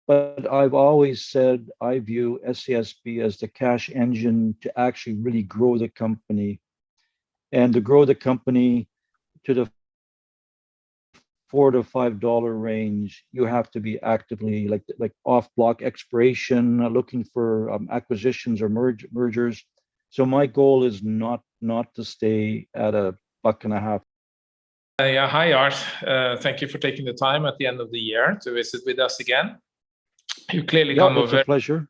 But I've always said I view SASB as the cash engine to actually really grow the company. And to grow the company to the $4 to $5 range, you have to be actively like off block exploration, looking for acquisitions or mergers. So my goal is not to stay at a buck and a half. Yeah, hi Art. Thank you for taking the time at the end of the year to visit with us again. You clearly it's a pleasure.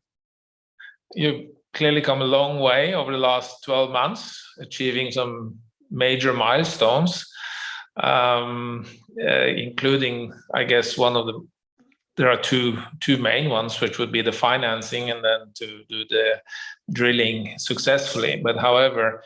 You've clearly come a long way over the last 12 months, achieving some major milestones, including, I guess, there are two main ones, which would be the financing and then to do the drilling successfully. But however,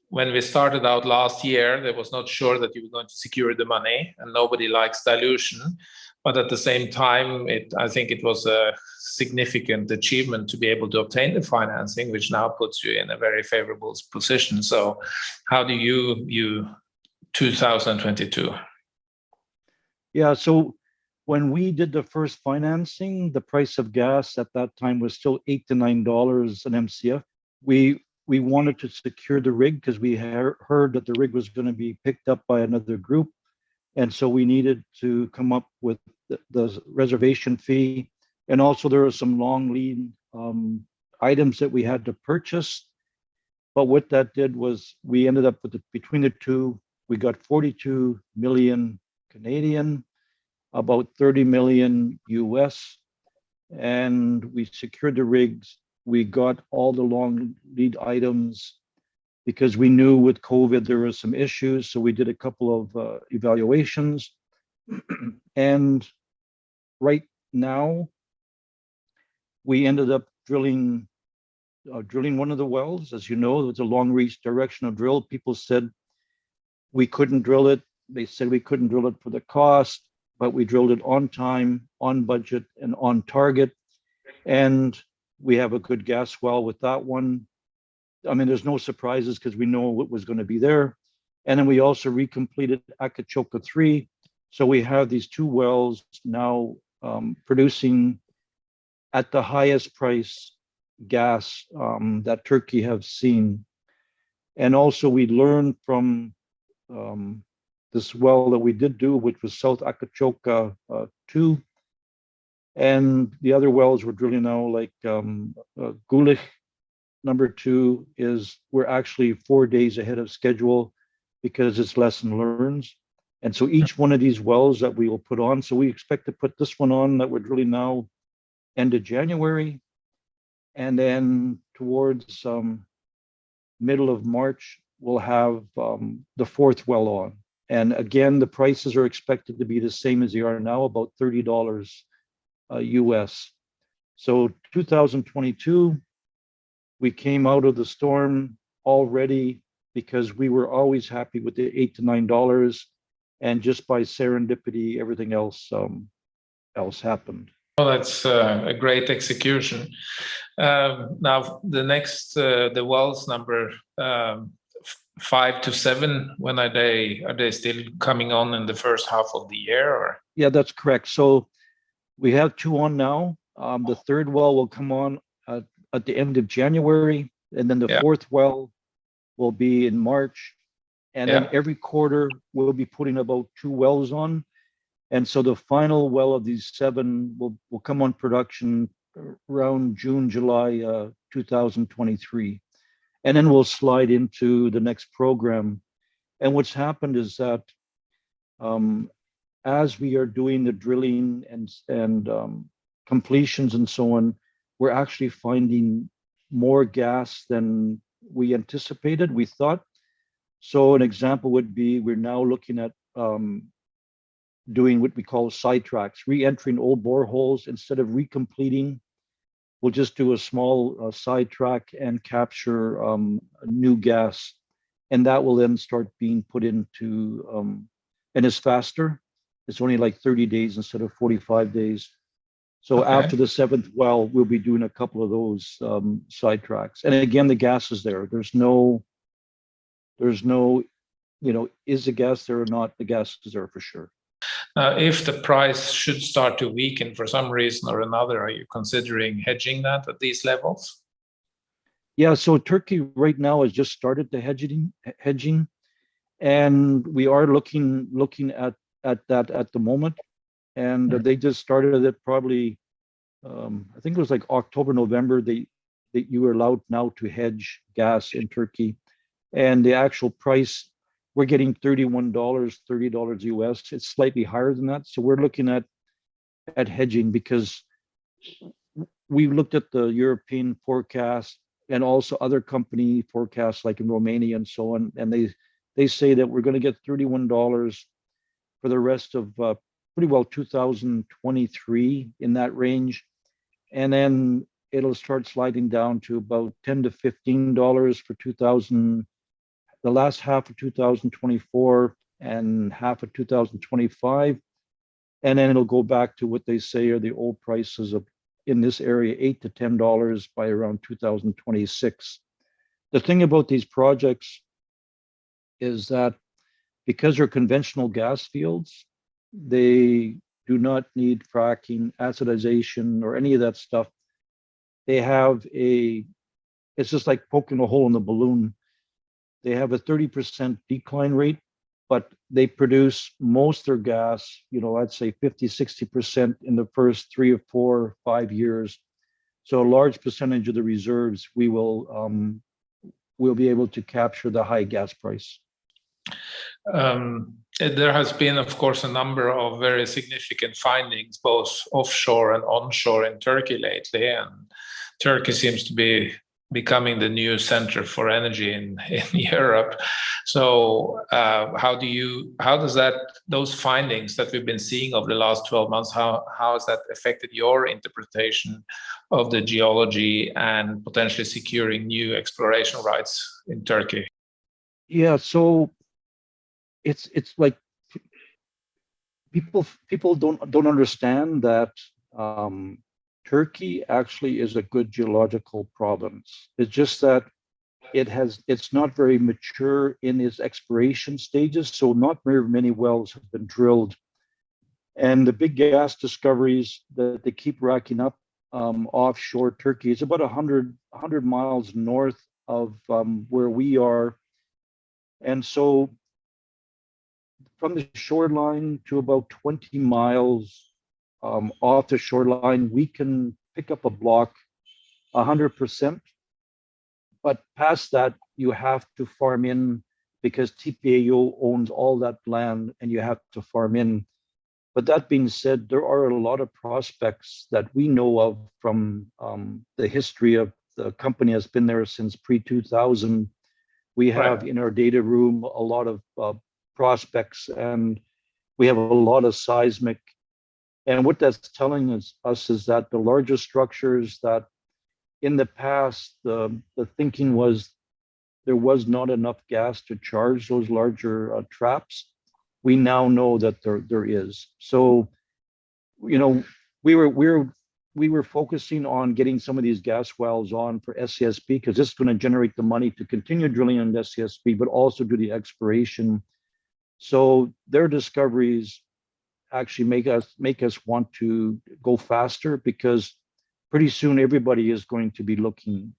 when we started out last year, there was not sure that you were going to secure the money, and nobody likes dilution. But at the same time, I think it was a significant achievement to be able to obtain the financing, which now puts you in a very favorable position. So how do you view 2022? Yeah, so when we did the first financing, the price of gas at that time was still $8 to $9 an MCF. We wanted to secure the rig because we heard that the rig was going to be picked up by another group. And so we needed to come up with the reservation fee. And also there were some long lead items that we had to purchase. But what that did was we ended up with between the two, we got 42 million Canadian, about 30 million US, and we secured the rigs. We got all the long lead items because we knew with COVID there were some issues. So we did a couple of evaluations. And right now, we ended up drilling one of the wells. As you know, it was a long reach directional drill. People said we couldn't drill it. They said we couldn't drill it for the cost, but we drilled it on time, on budget, and on target. And we have a good gas well with that one. I mean, there's no surprises because we know what was going to be there. And then we also recompleted Akachoka 3. So we have these two wells now producing at the highest price gas that Turkey have seen. And also we learned from this well that we did do, which was South Akachoka 2. And the other wells we're drilling now, like Gulich number 2, we're actually 4 days ahead of schedule because it's lesson learns. And so each one of these wells that we will put on, so we expect to put this one on that we're drilling now end of January. And then towards middle of March, we'll have the fourth well on. And again, the prices are expected to be the same as they are now, about $30 US. So 2022, we came out of the storm already because we were always happy with the $8 to $9, and just by serendipity, everything else happened. Well, that's a great execution. Now, the wells number 5 to 7. When are they? Are they still coming on in the first half of the year? Or? Yeah, that's correct. So we have 2 on now. The third well will come on at the end of January, and then the fourth well will be in March. And then every quarter we'll be putting about 2 wells on. And so the final well of these 7 will come on production around June, July 2023. And then we'll slide into the next program. And what's happened is that as we are doing the drilling and completions and so on, we're actually finding more gas than we anticipated, we thought. So an example would be we're now looking at doing what we call sidetracks, re-entering old boreholes. Instead of recompleting, we'll just do a small sidetrack and capture new gas. And that will then start being put into, and it's faster. It's only like 30 days instead of 45 days. So after the 7th well, we'll be doing a couple of those sidetracks. And again, the gas is there. There's no, is the gas there or not? The gas is there for sure. If the price should start to weaken for some reason or another, are you considering hedging that at these levels? Yeah, so Turkey right now has just started the hedging, and we are looking at that at the moment. And they just started it probably, I think it was like October, November. That you are allowed now to hedge gas in Turkey, and the actual price we're getting $31, $30 US. It's slightly higher than that, so we're looking at hedging because we looked at the European forecast and also other company forecasts like in Romania and so on, and they say that we're going to get $31 for the rest of pretty well 2023 in that range, and then it'll start sliding down to about $10 to $15 for 2000, the last half of 2024 and half of 2025, and then it'll go back to what they say are the old prices of in this area, $8 to $10 by around 2026. The thing about these projects is that because they're conventional gas fields, they do not need fracking, acidization, or any of that stuff. They have it's just like poking a hole in the balloon. They have a 30% decline rate, but they produce most of their gas, I'd say 50, 60% in the first 3 or 4 or 5 years. So a large percentage of the reserves we'll be able to capture the high gas price. There has been, of course, a number of very significant findings, both offshore and onshore in Turkey lately, and Turkey seems to be becoming the new center for energy in Europe. So how does those findings that we've been seeing over the last 12 months, how has that affected your interpretation of the geology and potentially securing new exploration rights in Turkey? Yeah, so it's like people don't understand that Turkey actually is a good geological province. It's just that it's not very mature in its exploration stages, so not very many wells have been drilled. And the big gas discoveries that they keep racking up offshore Turkey is about 100 miles north of where we are. And so from the shoreline to about 20 miles off the shoreline, we can pick up a block 100%. But past that, you have to farm in because TPAO owns all that land and you have to farm in. But that being said, there are a lot of prospects that we know of from the history of the company has been there since pre-2000. We have in our data room a lot of prospects, and we have a lot of seismic. And what that's telling us is that the larger structures that in the past, the thinking was there was not enough gas to charge those larger traps. We now know that there is. So, we were focusing on getting some of these gas wells on for SASB because this is going to generate the money to continue drilling on SASB, but also do the exploration. So their discoveries actually make us want to go faster because pretty soon everybody is going to be looking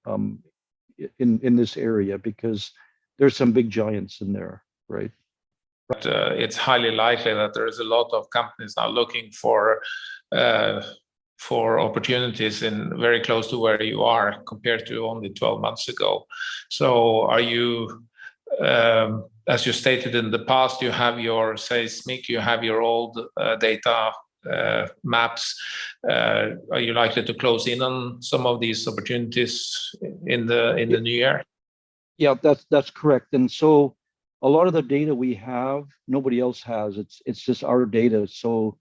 in this area because there's some big giants in there, right? But it's highly likely that there is a lot of companies now looking for opportunities in very close to where you are compared to only 12 months ago. So are you, as you stated in the past, you have your seismic, you have your old data maps. Are you likely to close in on some of these opportunities in the new year? Yeah, that's correct. And so a lot of the data we have, nobody else has. It's just our data, so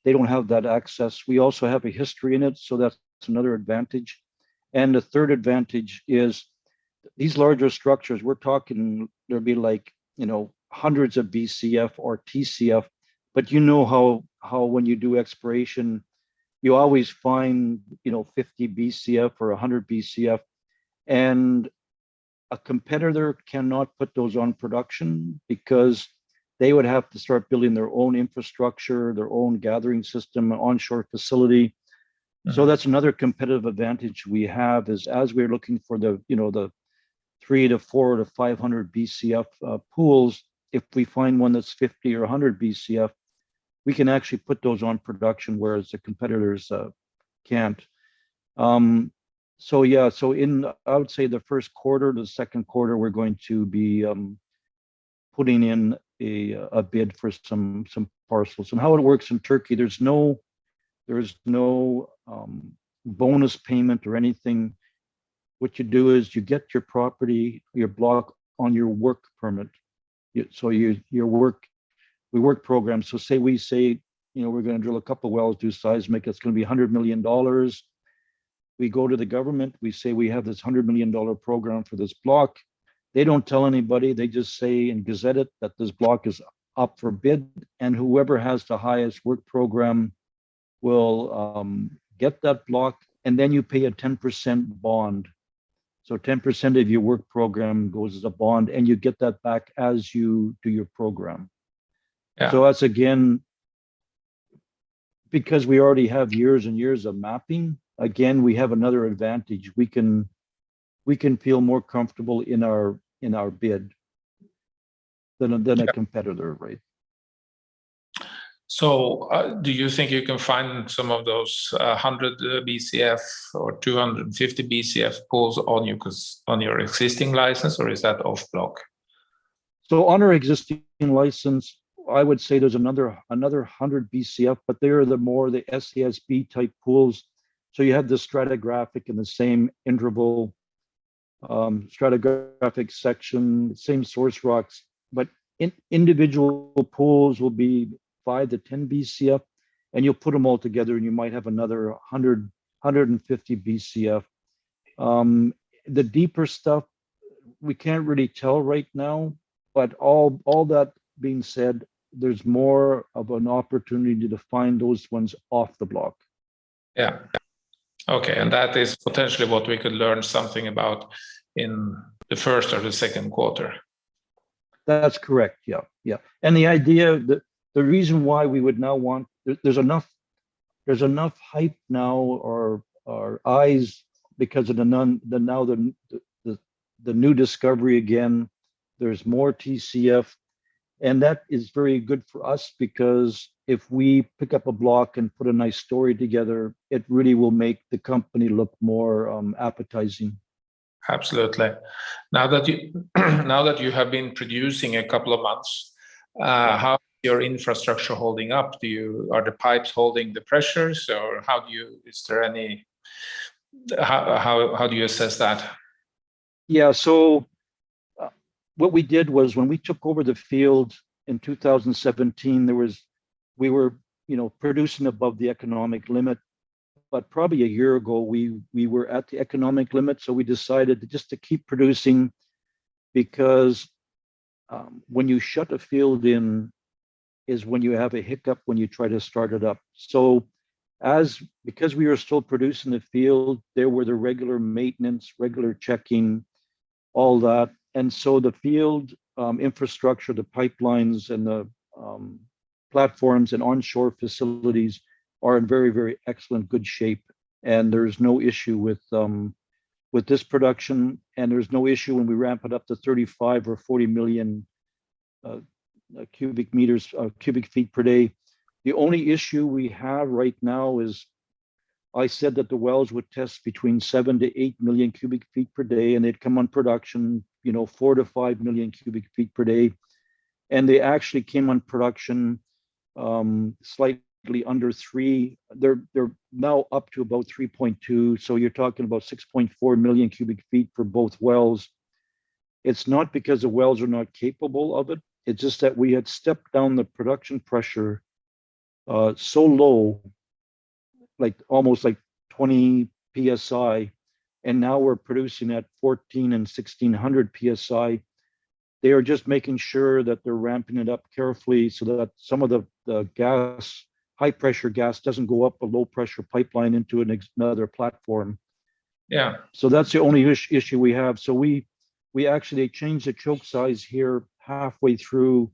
they don't have that access. We also have a history in it, so that's another advantage. And the third advantage is these larger structures. We're talking there'll be like hundreds of BCF or TCF, but how when you do exploration, you always find 50 BCF or 100 BCF, and a competitor cannot put those on production because they would have to start building their own infrastructure, their own gathering system, onshore facility. So that's another competitive advantage we have, is as we're looking for the, the 3 to 4 to 500 BCF pools, if we find one that's 50 or 100 BCF, we can actually put those on production, whereas the competitors can't. So yeah, so I would say the first quarter, the second quarter, we're going to be putting in a bid for some parcels. And how it works in Turkey, there's no bonus payment or anything. What you do is you get your property, your block on your work permit. So we work program. So we say, we're going to drill a couple of wells, do seismic. It's going to be $100 million. We go to the government. We say we have this $100 million program for this block. They don't tell anybody. They just say and gazette it that this block is up for bid, and whoever has the highest work program will get that block, and then you pay a 10% bond. So 10% of your work program goes as a bond, and you get that back as you do your program. Yeah. So that's, again, because we already have years and years of mapping, again, we have another advantage. We can feel more comfortable in our bid than a competitor, right? So do you think you can find some of those 100 BCF or 250 BCF pools on your existing license, or is that off block? So on our existing license, I would say there's another 100 BCF, but they're the SASB type pools. So you have the stratigraphic in the same interval, stratigraphic section, same source rocks, but individual pools will be 5 to 10 BCF, and you'll put them all together and you might have another 150 BCF. The deeper stuff, we can't really tell right now, but all that being said, there's more of an opportunity to find those ones off the block. Yeah. Okay, and that is potentially what we could learn something about in the first or the second quarter. That's correct. Yeah. And the idea that the reason why we would now want, there's enough hype now, or eyes, because of the new discovery again. There's more TCF, and that is very good for us, because if we pick up a block and put a nice story together, it really will make the company look more appetizing. Absolutely. Now that you have been producing a couple of months, how is your infrastructure holding up? Are the pipes holding the pressures, or how do you assess that? Yeah, so what we did was, when we took over the field in 2017, we were producing above the economic limit, but probably a year ago we were at the economic limit, so we decided to keep producing, because when you shut a field in is when you have a hiccup when you try to start it up. So because we were still producing the field, there were the regular maintenance, regular checking, all that. And so the field infrastructure, the pipelines and the platforms and onshore facilities are in very, very excellent, good shape. And there's no issue with this production, and there's no issue when we ramp it up to 35 or 40 million cubic feet per day. The only issue we have right now is, I said that the wells would test between 7 to 8 million cubic feet per day, and they'd come on production, 4 to 5 million cubic feet per day. And they actually came on production slightly under 3. They're now up to about 3.2. So you're talking about 6.4 million cubic feet for both wells. It's not because the wells are not capable of it. It's just that we had stepped down the production pressure so low, almost like 20 PSI, and now we're producing at 14 and 1600 PSI. They are just making sure that they're ramping it up carefully, so that some of the gas, high pressure gas, doesn't go up a low pressure pipeline into another platform. Yeah. So that's the only issue we have. So we actually changed the choke size here halfway through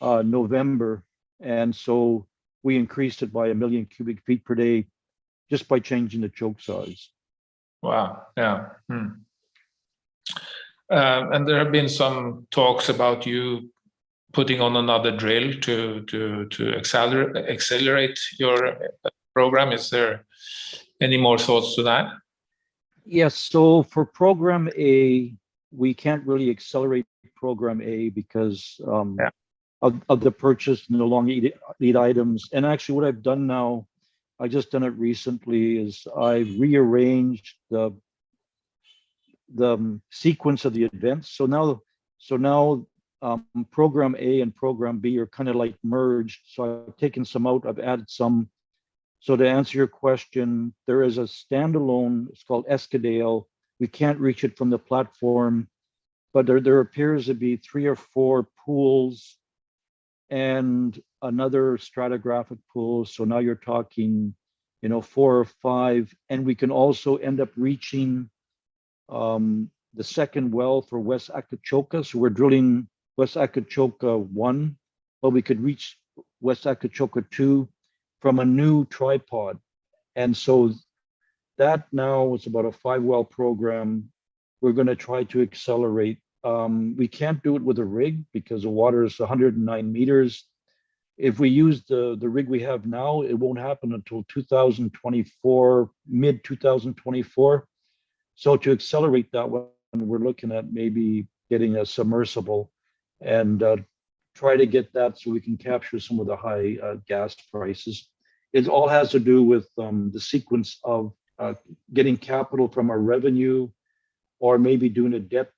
November, and so we increased it by 1 million cubic feet per day just by changing the choke size. Wow. Yeah. And there have been some talks about you putting on another drill to accelerate your program. Is there any more thoughts to that? Yes. So for program A, we can't really accelerate program A because Yeah. of the purchase and the long lead items. And actually, what I've done now, I just done it recently, is I've rearranged the sequence of the events. So now program A and program B are kind of like merged. So I've taken some out, I've added some. So to answer your question, there is a standalone, it's called Escadale. We can't reach it from the platform, but there appears to be 3 or 4 pools and another stratigraphic pool. So now you're talking, 4 or 5, and we can also end up reaching the second well for West Akachoka. So we're drilling West Akachoka 1, but we could reach West Akachoka 2 from a new tripod. And so that now is about a 5-well program. We're going to try to accelerate. We can't do it with a rig because the water is 109 meters. If we use the rig we have now, it won't happen until 2024, mid 2024. So to accelerate that one, we're looking at maybe getting a submersible and try to get that so we can capture some of the high gas prices. It all has to do with the sequence of getting capital from our revenue, or maybe doing a debt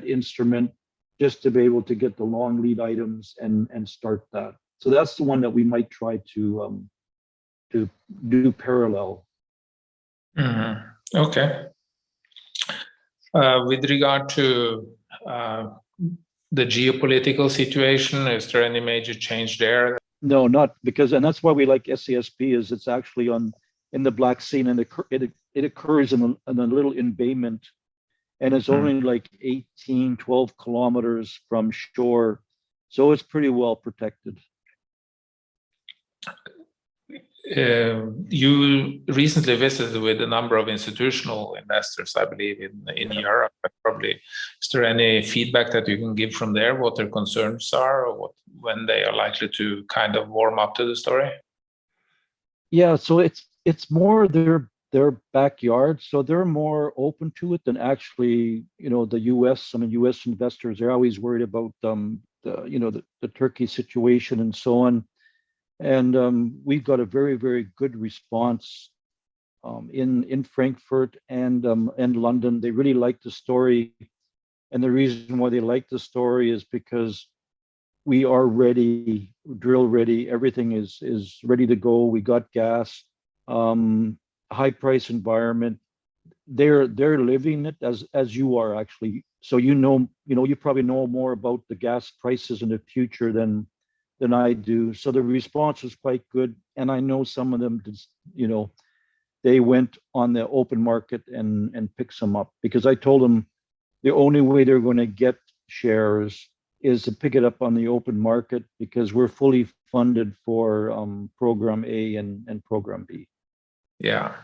instrument just to be able to get the long lead items and start that. So that's the one that we might try to do parallel. Okay. With regard to the geopolitical situation, is there any major change there? No, not because, and that's why we like SASB, is it's actually in the Black Sea, and it occurs in a little embayment, and it's only like 18, 12 kilometers from shore. So it's pretty well protected. You recently visited with a number of institutional investors, I believe, in Europe. Probably, is there any feedback that you can give from there? What their concerns are, or when they are likely to kind of warm up to the story? Yeah, so it's more their backyard, so they're more open to it than actually, the U.S. I mean, U.S. investors, they're always worried about the Turkey situation and so on. And we've got a very, very good response in Frankfurt and London. They really like the story, and the reason why they like the story is because we are ready, drill ready. Everything is ready to go. We got gas, high price environment. They're living it as you are actually. So you probably know more about the gas prices in the future than I do. So the response was quite good, and I know some of them just, they went on the open market and picked some up, because I told them the only way they're going to get shares is to pick it up on the open market, because we're fully funded for program A and program B. Yeah.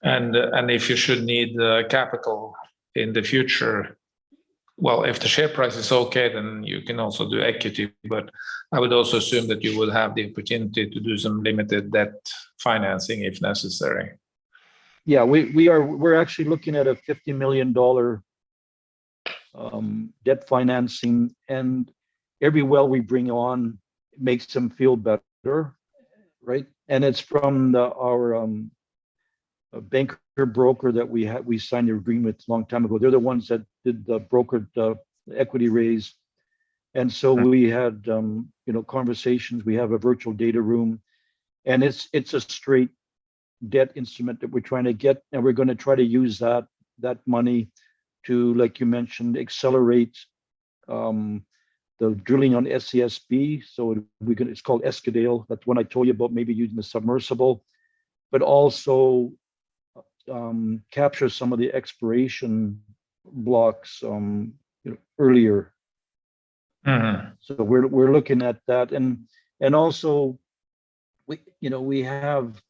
And if you should need capital in the future, well, if the share price is okay, then you can also do equity. But I would also assume that you would have the opportunity to do some limited debt financing if necessary. Yeah, we're actually looking at a $50 million debt financing, and every well we bring on makes them feel better, right? And it's from our banker broker that we signed the agreement with a long time ago. They're the ones that did the brokered equity raise, and so we had conversations. We have a virtual data room, and it's a straight debt instrument that we're trying to get, and we're going to try to use that money to, like you mentioned, accelerate the drilling on SASB. So it's called Escadale. That's when I told you about maybe using the submersible, but also capture some of the exploration blocks earlier. Mhm. So we're looking at that, and also we have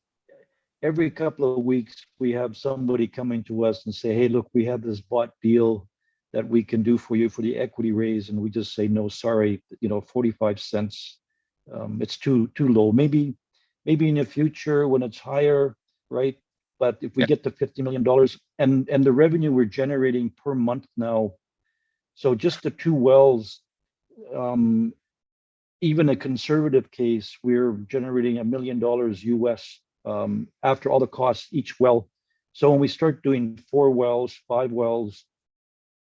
every couple of weeks we have somebody coming to us and say, hey, look, we have this bought deal that we can do for you for the equity raise, and we just say no, sorry, 45 cents, it's too low. Maybe in the future when it's higher, right? But if we Yeah. get to $50 million, and the revenue we're generating per month now, so just the two wells, um, even a conservative case, we're generating $1 million US, after all the costs each well. So when we start doing 4 wells, 5 wells,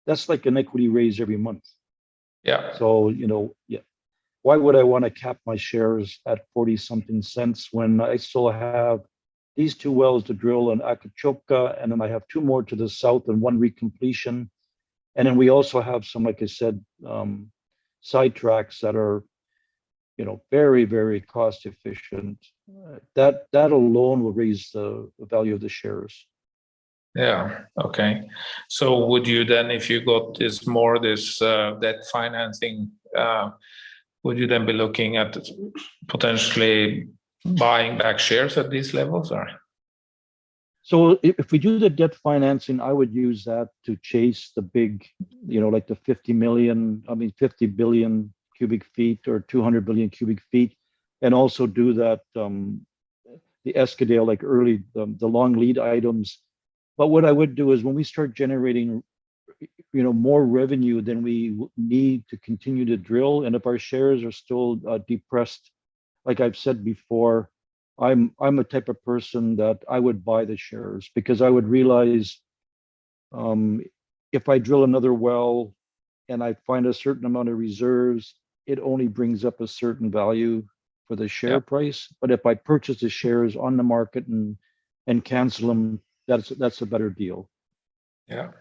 that's like an equity raise every month. Yeah. So, yeah, why would I want to cap my shares at 40 something cents when I still have these 2 wells to drill in Akachoka, and then I have 2 more to the south and 1 recompletion. And then we also have some, like I said, sidetracks that are very, very cost efficient. That alone will raise the value of the shares. Yeah. Okay. So would you then, if you got this debt financing, would you then be looking at potentially buying back shares at these levels, or? So if we do the debt financing, I would use that to chase the big, like the 50 billion cubic feet or 200 billion cubic feet, and also do that, the Escadale, like early, the long lead items. But what I would do is when we start generating more revenue than we need to continue to drill, and if our shares are still depressed, like I've said before, I'm a type of person that I would buy the shares, because I would realize, um, if I drill another well and I find a certain amount of reserves, it only brings up a certain value for the Yeah. share price. But if I purchase the shares on the market and cancel them, that's a better deal. Yeah.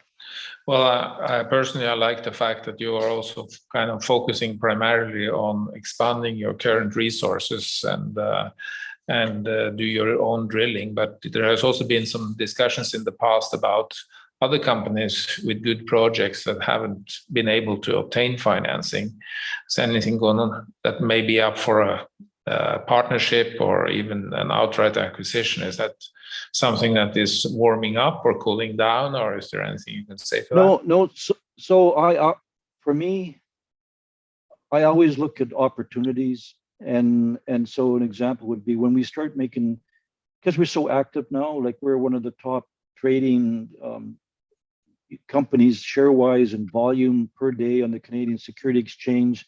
Well, I personally, I like the fact that you are also kind of focusing primarily on expanding your current resources and do your own drilling. But there has also been some discussions in the past about other companies with good projects that haven't been able to obtain financing. Is anything going on that may be up for a partnership or even an outright acquisition? Is that something that is warming up or cooling down, or is there anything you can say to that? No. So for me, I always look at opportunities, and so an example would be when we start making, because we're so active now, like we're one of the top trading, companies share wise and volume per day on the Canadian Security Exchange.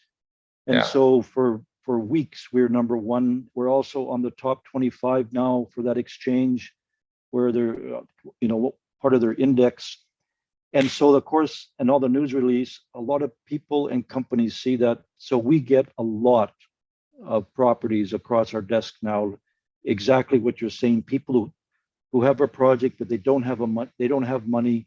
And Yeah. so for weeks we're number one. We're also on the top 25 now for that exchange, where they're, part of their index. And so of course, and all the news release, a lot of people and companies see that. So we get a lot of properties across our desk now. Exactly what you're saying. People who have a project, but they don't have money,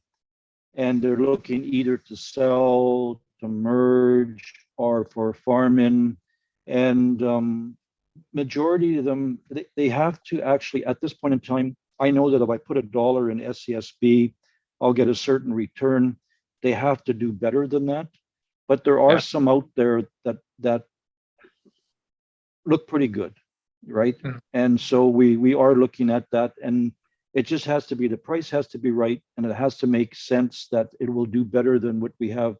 and they're looking either to sell, to merge, or for farm in. And majority of them, they have to actually, at this point in time, I know that if I put $1 in SASB, I'll get a certain return. They have to do better than that. But there are Yeah. some out there that look pretty good, right? Mm. And so we are looking at that, and it just has to be, the price has to be right, and it has to make sense that it will do better than what we have,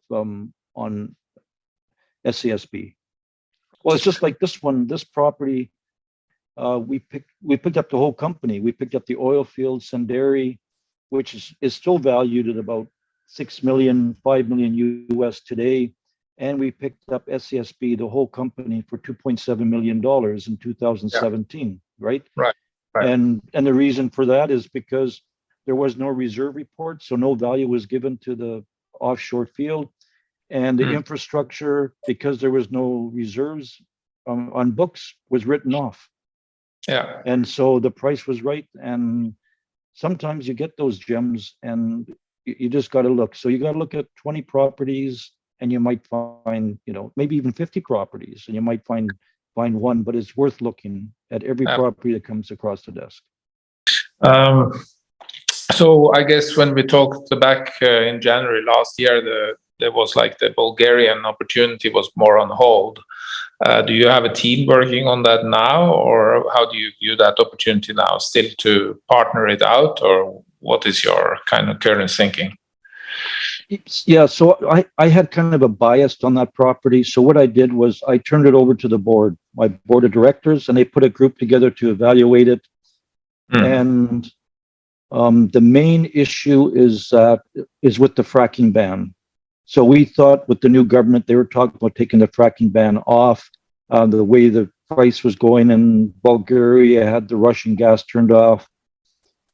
on SASB. Well, it's just like this property. We picked up the whole company. We picked up the oil field Cendere, which is still valued at about 6 million, 5 million US today. And we picked up SCSB, the whole company, for $2.7 million in 2017, right? Right. Right. And the reason for that is because there was no reserve report, so no value was given to the offshore field. And the Mm. infrastructure, because there was no reserves, on books, was written off. Yeah. And so the price was right. And sometimes you get those gems, and you just got to look. So you got to look at 20 properties, and you might find, maybe even 50 properties, and you might find one, but it's worth looking at every Yeah. property that comes across the desk. So I guess when we talked back in January last year, there was like the Bulgarian opportunity was more on hold. Do you have a team working on that now, or how do you view that opportunity now? Still to partner it out, or what is your kind of current thinking? Yeah, so I had kind of a bias on that property. So what I did was I turned it over to the board, my board of directors, and they put a group together to evaluate it. And the main issue is with the fracking ban. So we thought with the new government, they were talking about taking the fracking ban off. The way the price was going in Bulgaria had the Russian gas turned off,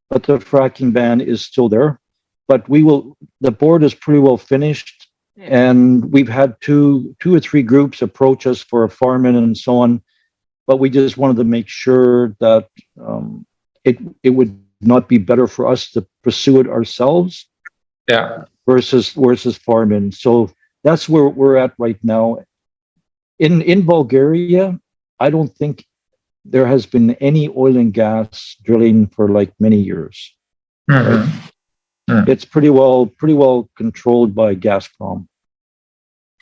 but the fracking ban is still there. But the board is pretty well finished, and we've had two or three groups approach us for a farm-in and so on. But we just wanted to make sure that it would not be better for us to pursue it ourselves, versus farm-in. So that's where we're at right now. In Bulgaria, I don't think there has been any oil and gas drilling for like many years. Right? It's pretty well controlled by Gazprom.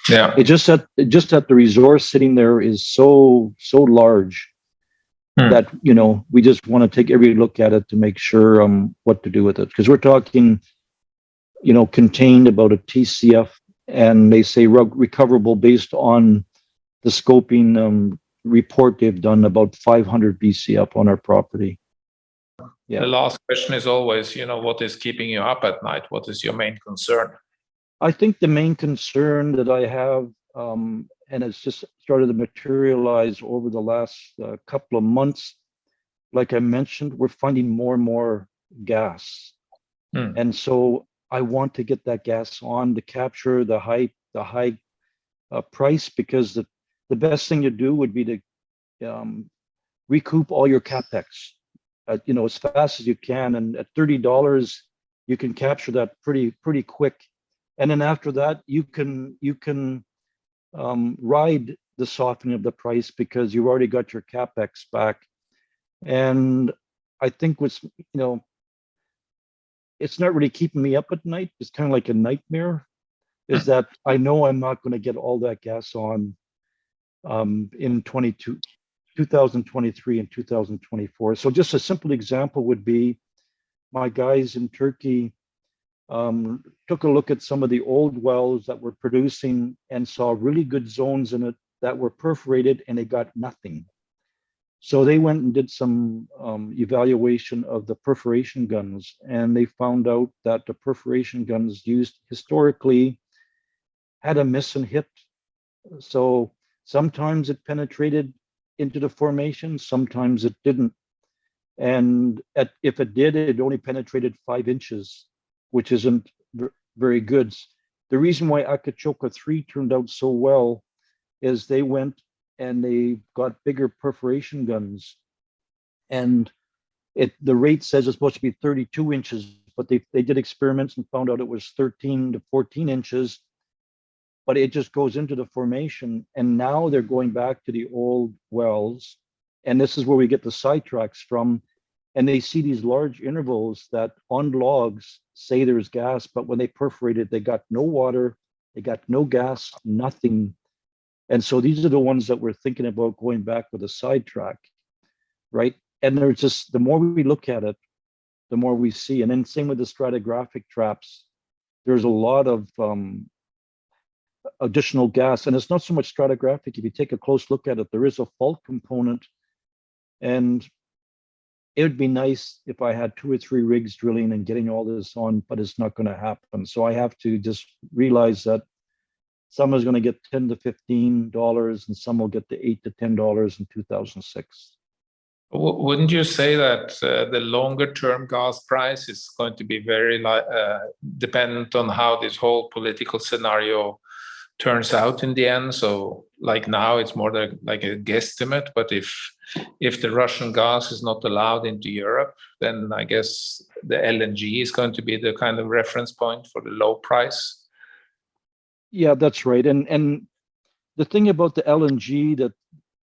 Yeah. It just that the resource sitting there is so large that we just want to take every look at it to make sure what to do with it, because we're talking contained about a TCF, and they say recoverable based on the scoping report they've done, about 500 BCF on our property. Yeah. The last question is always, what is keeping you up at night? What is your main concern? I think the main concern that I have, and it's just started to materialize over the last couple of months, like I mentioned, we're finding more and more gas. And so I want to get that gas on to capture the high price, because the best thing to do would be to recoup all your capex, as fast as you can. And at $30, you can capture that pretty quick. And then after that, you can ride the softening of the price, because you've already got your capex back. And I think it's not really keeping me up at night. It's kind of like a nightmare, is that I know I'm not going to get all that gas on in 2023 and 2024. So just a simple example would be, my guys in Turkey took a look at some of the old wells that were producing and saw really good zones in it that were perforated, and they got nothing. So they went and did some evaluation of the perforation guns, and they found out that the perforation guns used historically had a miss and hit. So sometimes it penetrated into the formation, sometimes it didn't. And if it did, it only penetrated 5 inches, which isn't very good. The reason why Akachoka 3 turned out so well is they went and they got bigger perforation guns, and the rate says it's supposed to be 32 inches, but they did experiments and found out it was 13 to 14 inches, but it just goes into the formation. And now they're going back to the old wells, and this is where we get the sidetracks from, and they see these large intervals that on logs say there's gas, but when they perforated, they got no water, they got no gas, nothing. And so these are the ones that we're thinking about going back with a sidetrack, right? And there's just, the more we look at it, the more we see. And then same with the stratigraphic traps. There's a lot of additional gas, and it's not so much stratigraphic. If you take a close look at it, there is a fault component, and it would be nice if I had 2 or 3 rigs drilling and getting all this on, but it's not going to happen. So I have to just realize that some is going to get $10 to $15, and some will get the $8 to $10 in 2006. Wouldn't you say that the longer term gas price is going to be very dependent on how this whole political scenario turns out in the end? So like now it's more like a guesstimate, but if the Russian gas is not allowed into Europe, then I guess the LNG is going to be the kind of reference point for the low price. Yeah, that's right. And the thing about the LNG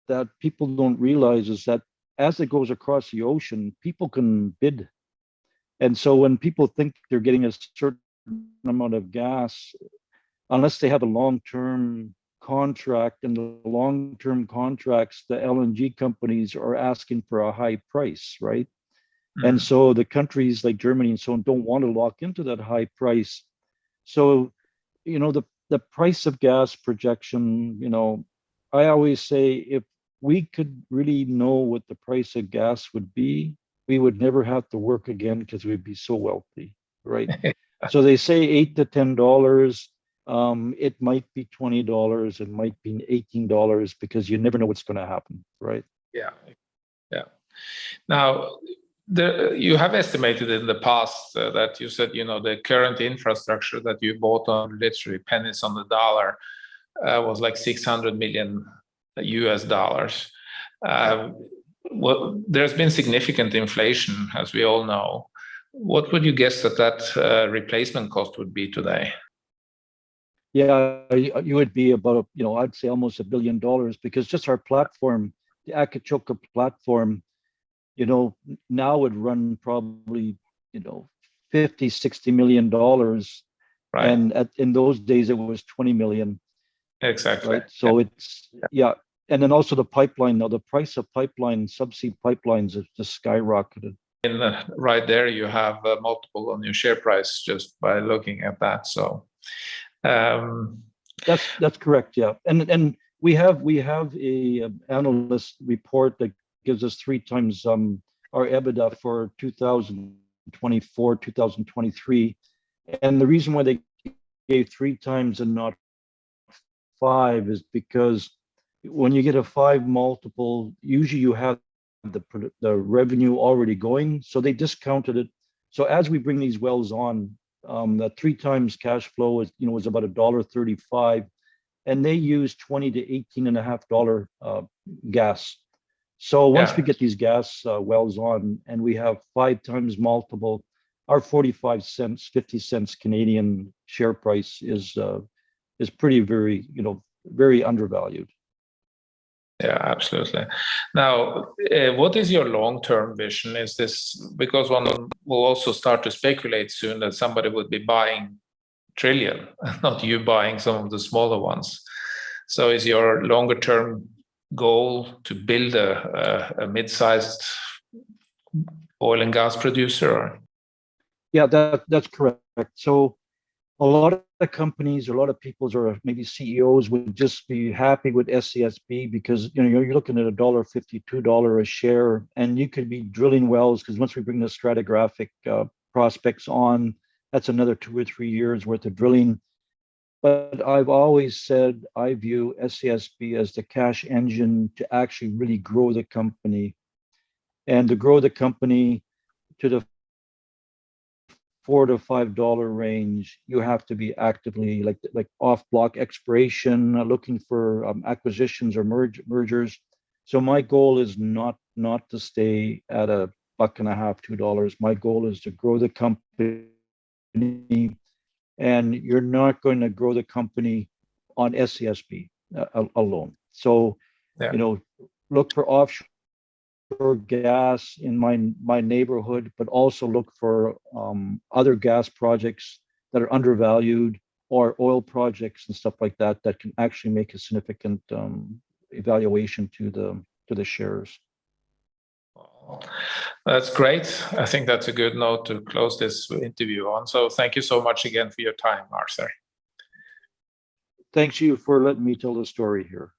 that people don't realize is that as it goes across the ocean, people can bid. And so when people think they're getting a certain amount of gas, unless they have a long-term contract, and the long-term contracts, the LNG companies are asking for a high price, right? And so the countries like Germany and so on don't want to lock into that high price. So, the price of gas projection, I always say if we could really know what the price of gas would be, we would never have to work again because we'd be so wealthy, right? So they say $8 to $10. It might be $20. It might be $18 because you never know what's going to happen, right? Yeah, yeah. Now, you have estimated in the past that you said, the current infrastructure that you bought on literally pennies on the dollar was like 600 million US dollars. Well, there's been significant inflation, as we all know. What would you guess that replacement cost would be today? Yeah, you would be about, I'd say almost $1 billion, because just our platform, the Akachoka platform, now would run probably, 50-60 million dollars. Right. And in those days it was 20 million. Exactly. Right. So it's, yeah. And then also the pipeline, now the price of pipeline, subsea pipelines has just skyrocketed. And right there, you have a multiple on your share price just by looking at that. So that's correct. Yeah. And we have a analyst report that gives us 3 times our EBITDA for 2024, 2023. And the reason why they gave 3 times and not 5 is because when you get a 5 multiple, usually you have the revenue already going, so they discounted it. So as we bring these wells on, that 3 times cash flow is was about $1.35, and they use $20 to $18.50 gas. So once we get these gas wells on, and we have 5 times multiple, our 45 cents, 50 cents Canadian share price is pretty very undervalued. Yeah, absolutely. Now, what is your long-term vision? Is this because one will also start to speculate soon that somebody would be buying trillion, not you buying some of the smaller ones? So is your longer-term goal to build a mid-sized oil and gas producer? Or? Yeah, that's correct. So a lot of the companies, a lot of people's, or maybe CEOs would just be happy with SASB because you're looking at $1.50, $2 a share, and you could be drilling wells because once we bring the stratigraphic prospects on, that's another 2 or 3 years worth of drilling. But I've always said I view SASB as the cash engine to actually really grow the company, and to grow the company to the $4 to $5 range, you have to be actively like off block exploration, looking for acquisitions or mergers. So my goal is not to stay at $1.50, $2. My goal is to grow the company, and you're not going to grow the company on SASB alone. So look for offshore gas in my neighborhood, but also look for other gas projects that are undervalued, or oil projects and stuff like that that can actually make a significant evaluation to the shares. That's great. I think that's a good note to close this interview on. So thank you so much again for your time, Arthur. Thanks you for letting me tell the story here.